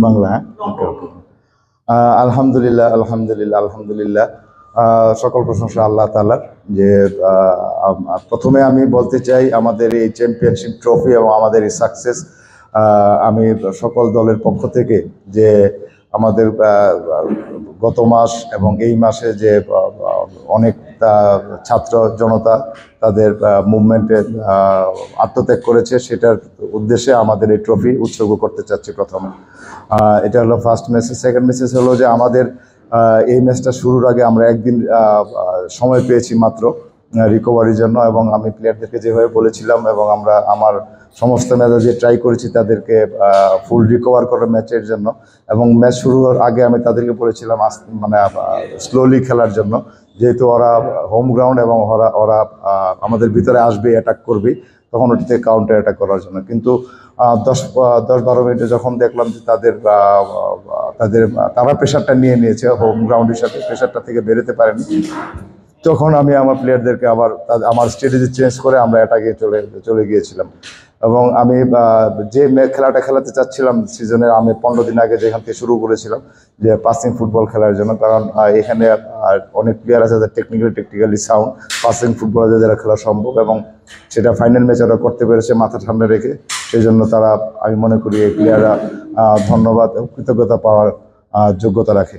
বাংলা। ওকে ওকে। আলহামদুলিল্লাহ আলহামদুলিল্লাহ আলহামদুলিল্লাহ। সকল প্রশংসা আল্লাহ তাআলার। যে প্রথমে আমি বলতে চাই আমাদের এই চ্যাম্পিয়নশিপ ট্রফি এবং আমাদের এই সাকসেস, আমি সকল দলের পক্ষ থেকে যে আমাদের গত মাস এবং এই মাসে যে অনেক ছাত্র জনতা তাদের মুভমেন্টে আত্মত্যাগ করেছে, সেটার উদ্দেশ্যে আমাদের এই ট্রফি উৎসর্গ করতে চাচ্ছি প্রথমে। এটা হলো ফার্স্ট মেসেজ। সেকেন্ড মেসেজ হলো যে আমাদের এই ম্যাচটা শুরুর আগে আমরা একদিন সময় পেয়েছি মাত্র রিকভারির জন্য, এবং আমি প্লেয়ারদেরকে যেভাবে বলেছিলাম এবং আমার সমস্ত মেজাজে ট্রাই করেছি তাদেরকে ফুল রিকভার করার ম্যাচের জন্য, এবং ম্যাচ শুরুর আগে আমি তাদেরকে বলেছিলাম মানে স্লোলি খেলার জন্য, যেহেতু ওরা হোম গ্রাউন্ড এবং ওরা আমাদের ভিতরে আসবে, অ্যাটাক করবে, তখন ওটিতে কাউন্টার অ্যাটাক করার জন্য। কিন্তু 10-12 মিনিটে যখন দেখলাম যে তারা প্রেশারটা নিয়ে নিয়েছে, হোম গ্রাউন্ডের সাথে প্রেশারটা থেকে বেরোতে পারেনি, তখন আমি আমার প্লেয়ারদেরকে আবার আমার স্ট্র্যাটেজি চেঞ্জ করে আমরা অ্যাটাকে চলে গিয়েছিলাম। এবং আমি যে খেলাটা খেলাতে চাচ্ছিলাম সিজনের, আমি 15 দিন আগে যেখান থেকে শুরু করেছিলাম যে পাসিং ফুটবল খেলার জন্য, কারণ এখানে অনেক প্লেয়ার আছে যাদের টেকনিক্যালি সাউন্ড, পাসিং ফুটবল যারা খেলা সম্ভব, এবং সেটা ফাইনাল ম্যাচ ওরা করতে পেরেছে মাথা ঠান্ডা রেখে। সেই জন্য তারা, আমি মনে করি এই প্লেয়াররা ধন্যবাদ এবং কৃতজ্ঞতা পাওয়ার যোগ্যতা রাখে।